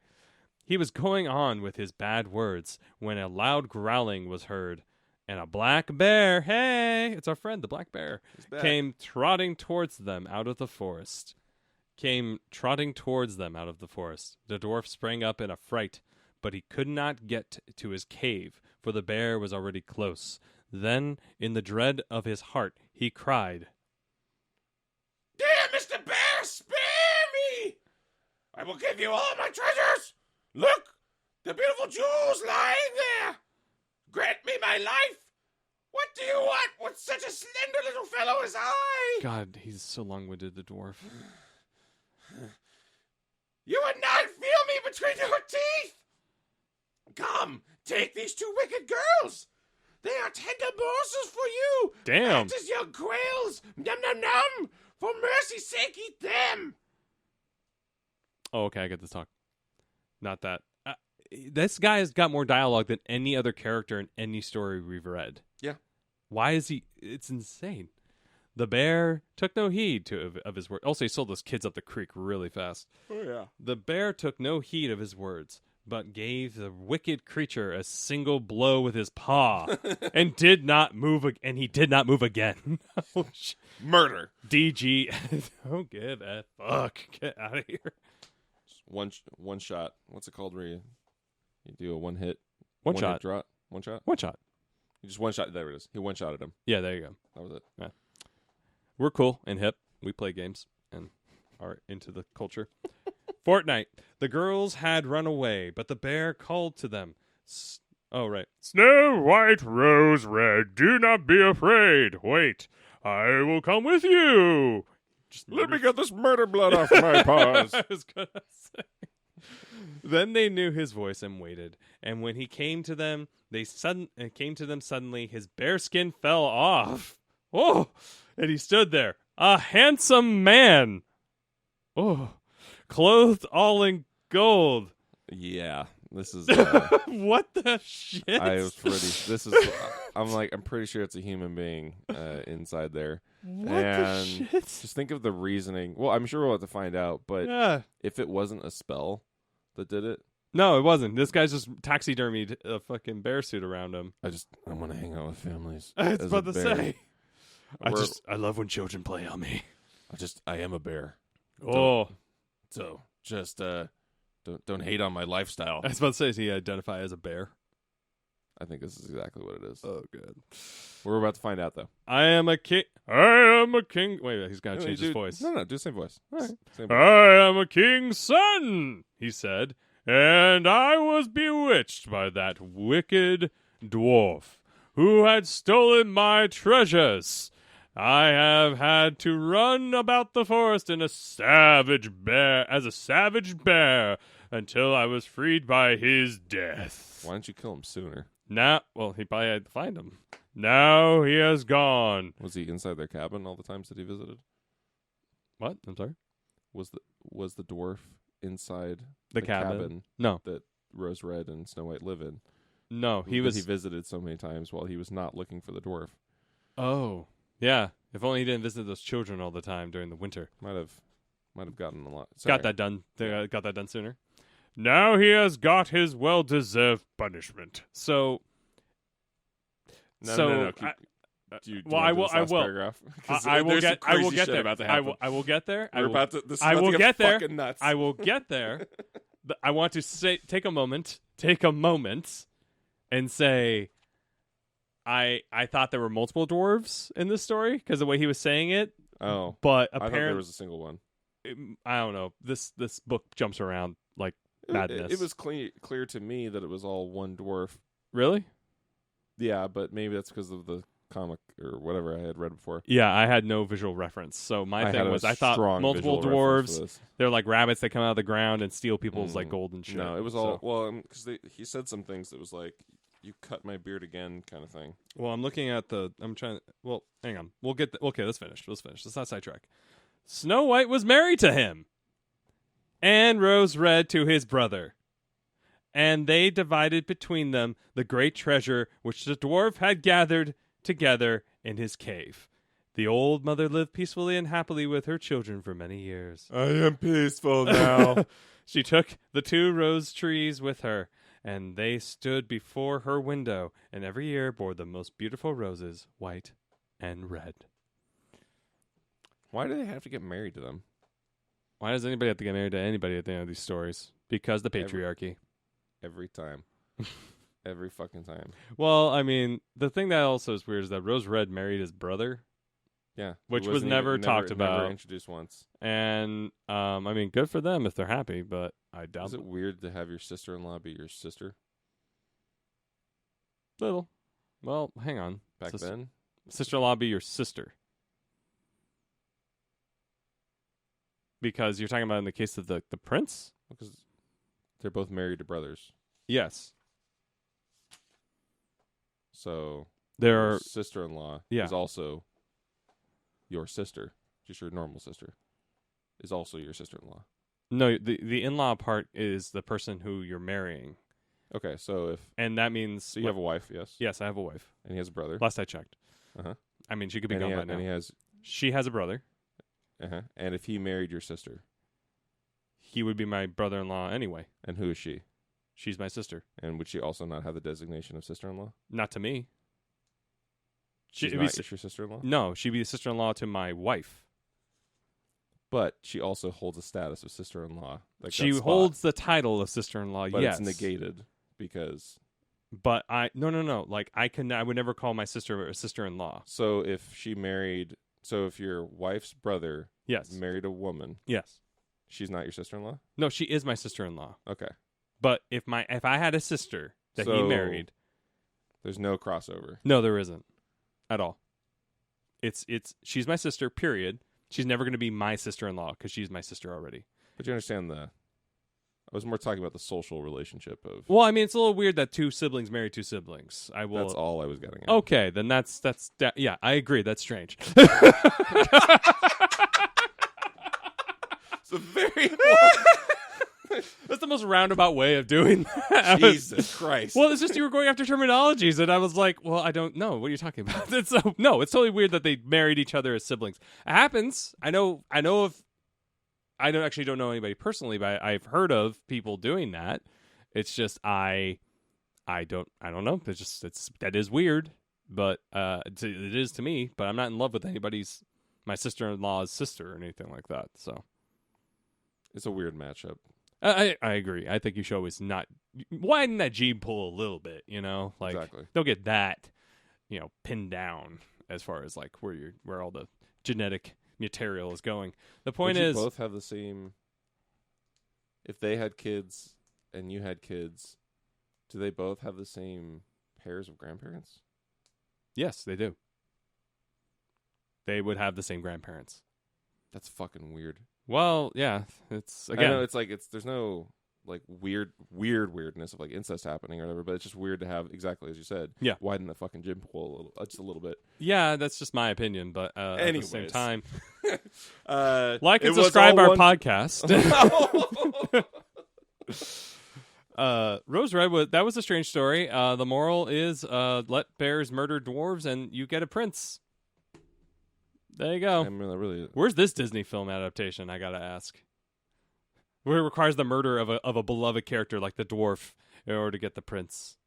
he was going on with his bad words when a loud growling was heard, and a black bear, hey, it's our friend, the black bear, came trotting towards them out of the forest. The dwarf sprang up in a fright, but he could not get to his cave, for the bear was already close. Then, in the dread of his heart, he cried, "Dear Mr. Bear, spare me! I will give you all my treasures! Look, the beautiful jewels lying there! Grant me my life! What do you want with such a slender little fellow as I?" God, he's so long-winded, the dwarf. "You would not feel me between your teeth! Come, take these two wicked girls! They are tender morsels for you! Damn! Act as young quails! Num num num! For mercy's sake, eat them!" Oh, okay, I get this talk. Not that. This guy has got more dialogue than any other character in any story we've read. Yeah. Why is he... It's insane. The bear took no heed of his words. Also, he sold those kids up the creek really fast. Oh, yeah. The bear took no heed of his words, but gave the wicked creature a single blow with his paw, and did not move. And he did not move again. Murder. DG, don't give a fuck. Get out of here. One shot. What's it called? Where you do a one hit. One shot. Draw. One shot. One shot. You just one shot. There it is. He one shotted him. Yeah, there you go. That was it. Yeah. We're cool and hip. We play games and are into the culture. Fortnite. The girls had run away, but the bear called to them. Oh, right. "Snow White, Rose Red, do not be afraid. Wait, I will come with you." Let me get this murder blood off my paws. I was going to say. Then they knew his voice and waited. And when he came to them, suddenly, his bearskin fell off. Oh, and he stood there, a handsome man. Oh, clothed all in gold. Yeah, this is. What the shit? I'm pretty sure it's a human being inside there. What and the shit? Just think of the reasoning. Well, I'm sure we'll have to find out. But Yeah. if it wasn't a spell that did it, No, it wasn't. This guy's just taxidermied a fucking bear suit around him. I want to hang out with families. I was as about a to bear. say. I love when children play on me. I am a bear. Oh. So just don't hate on my lifestyle. I was about to say, does he identify as a bear? I think this is exactly what it is. Oh, good. We're about to find out, though. I am a king. Wait, he's got to change his voice. No, do the same voice. All right. Same voice. "I am a king's son," he said, "and I was bewitched by that wicked dwarf who had stolen my treasures. I have had to run about the forest as a savage bear until I was freed by his death. Why didn't you kill him sooner? Now, well, he probably had to find him. Now he has gone." Was he inside their cabin all the times that he visited? What? I'm sorry? Was the dwarf inside The cabin? No. that Rose Red and Snow White live in? No, He visited so many times while he was not looking for the dwarf. Oh, yeah. If only he didn't visit those children all the time during the winter. Might have gotten a lot. Sorry. Got that done. Got that done sooner. Now he has got his well-deserved punishment. So. No. Do you I will. Paragraph? I will get. I will get there. About to happen. I will get there. We're about to. This is I about will to get there. fucking nuts. I will get there. I want to take a moment, and say, I thought there were multiple dwarves in this story because the way he was saying it. Oh, but I thought apparently there was a single one. I don't know. This book jumps around like madness. It was clear to me that it was all one dwarf. Really? Yeah, but maybe that's because of the comic or whatever I had read before. Yeah, I had no visual reference. So my thing was I thought multiple dwarves, they're like rabbits that come out of the ground and steal people's like gold and shit. No, it was all, well, because he said some things that was like, you cut my beard again kind of thing. Well, I'm looking at well, hang on. We'll get okay, let's finish. Let's not sidetrack. Snow White was married to him. And Rose Red to his brother. And they divided between them the great treasure which the dwarf had gathered together in his cave. The old mother lived peacefully and happily with her children for many years. I am peaceful now. She took the 2 rose trees with her, and they stood before her window, and every year bore the most beautiful roses, white and red. Why do they have to get married to them? Why does anybody have to get married to anybody at the end of these stories? Because the patriarchy. Every time. Every fucking time. Well, I mean, the thing that also is weird is that Rose Red married his brother. Yeah. Which was never talked about. Never introduced once. And, I mean, good for them if they're happy, but I doubt it. Is it weird to have your sister-in-law be your sister? Little. Well, hang on. Back then? Sister-in-law be your sister. Because you're talking about in the case of the prince? Because they're both married to brothers. Yes. So their sister-in-law is also your sister. Just your normal sister is also your sister-in-law. No, the in-law part is the person who you're marrying. Okay, so and that means so you have a wife, yes? Yes, I have a wife. And he has a brother. Last I checked. Uh-huh. I mean, she could be gone by now. And she has a brother. Uh-huh. And if he married your sister, he would be my brother-in-law anyway. And who is she? She's my sister. And would she also not have the designation of sister-in-law? Not to me. She's not your sister-in-law? No, she'd be the sister-in-law to my wife. But she also holds a status of sister-in-law. Like she holds the title of sister-in-law, but yes. It's negated because... But no. Like, I would never call my sister a sister-in-law. So if she married... So if your wife's brother married a woman... Yes. She's not your sister-in-law? No, she is my sister-in-law. Okay. But if I had a sister that he married... There's no crossover. No, there isn't. At all. She's my sister, period. She's never going to be my sister-in-law because she's my sister already. But you understand I was more talking about the social relationship of... Well, I mean, it's a little weird that 2 siblings marry 2 siblings. That's all I was getting at. Okay, then that's yeah, I agree. That's strange. It's a very... That's the most roundabout way of doing that. Jesus Christ. Well, it's just you were going after terminologies, and I was like, well, I don't know. What are you talking about? It's totally weird that they married each other as siblings. It happens. I don't know anybody personally, but I've heard of people doing that. It's just I don't know. That is weird, but it is to me. But I'm not in love with my sister-in-law's sister or anything like that. So it's a weird matchup. I agree. I think you should always not widen that gene pool a little bit. Like exactly. Don't get that pinned down as far as like where all the genetic material is going. The point is, both have the same. If they had kids and you had kids, do they both have the same pairs of grandparents? Yes, they do. They would have the same grandparents. That's fucking weird. Well, yeah, it's again. I know there's no like weirdness of like incest happening or whatever, but it's just weird to have exactly as you said. Yeah, widen the fucking gym pool just a little bit. Yeah, that's just my opinion, but at the same time, like and subscribe our podcast. Rose Red, that was a strange story. The moral is let bears murder dwarves and you get a prince. There you go. Really... Where's this Disney film adaptation, I gotta ask? Where it requires the murder of a beloved character like the dwarf in order to get the prince.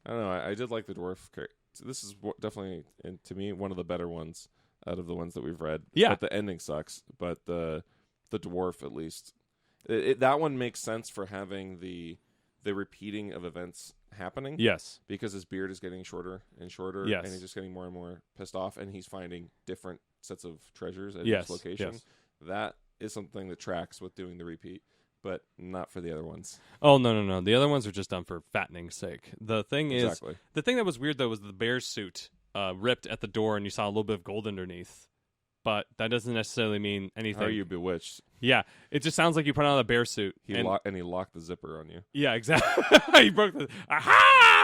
I don't know. I did like the dwarf character. This is definitely, to me, one of the better ones out of the ones that we've read. Yeah. But the ending sucks. But the dwarf, at least, that one makes sense for having the repeating of events happening. Yes. Because his beard is getting shorter and shorter. Yes. And he's just getting more and more pissed off. And he's finding different sets of treasures at each location. Yes. That is something that tracks with doing the repeat. But not for the other ones. Oh, no. The other ones are just done for fattening's sake. The thing exactly. is, the thing that was weird, though, was the bear suit ripped at the door and you saw a little bit of gold underneath. But that doesn't necessarily mean anything. How are you bewitched? Yeah, it just sounds like you put on a bear suit. He locked the zipper on you. Yeah, exactly. He broke the... Aha!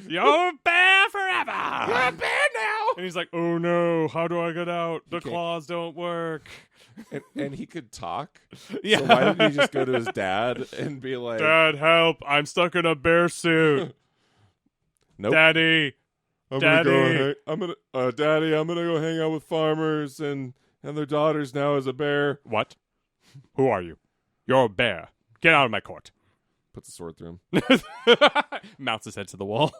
You're a bear forever. You're a bear now. And he's like, oh no, how do I get out? The claws don't work. And he could talk. Yeah. So why didn't he just go to his dad and be like, Dad, help. I'm stuck in a bear suit. nope. Daddy. Daddy, I'm gonna go hang out with farmers and their daughters now as a bear. What? Who are you? You're a bear. Get out of my court. Puts a sword through him. Mounts his head to the wall.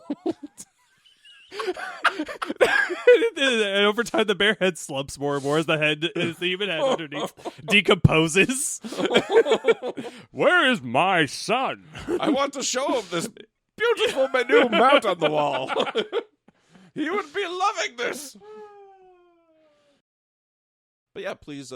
And over time, the bear head slumps more and more as the human head underneath decomposes. Where is my son? I want to show him this beautiful new mount on the wall. He would be loving this. But yeah, please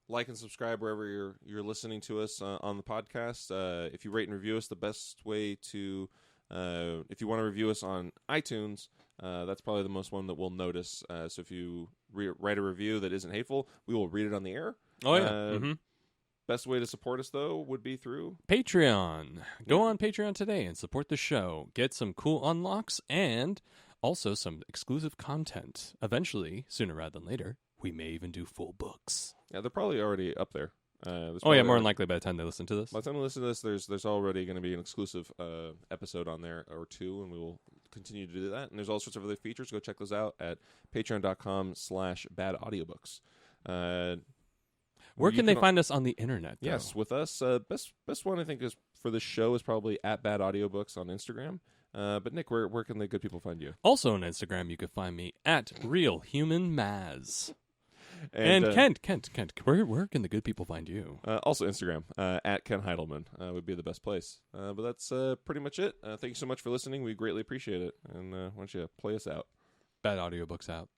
like and subscribe wherever you're listening to us on the podcast. If you rate and review us, the best way to if you want to review us on iTunes, that's probably the most one that we'll notice. So if you write a review that isn't hateful, we will read it on the air. Oh yeah. Best way to support us, though, would be through Patreon. Go on Patreon today and support the show. Get some cool unlocks and also some exclusive content. Eventually, sooner rather than later, we may even do full books. Yeah, they're probably already up there. More than likely by the time they listen to this. By the time they listen to this, there's already going to be an exclusive episode on there or two, and we will continue to do that. And there's all sorts of other features. Go check those out at patreon.com/BadAudiobooks. Where can they find us on the internet, though? Yes, with us, best one I think is for the show is probably at BadAudiobooks on Instagram. But Nick, where can the good people find you? Also on Instagram, you can find me at RealHumanMaz. And Kent, where can the good people find you? Also Instagram, at Ken Heidelman would be the best place. But that's pretty much it. Thank you so much for listening. We greatly appreciate it. And why don't you play us out? BadAudiobooks out.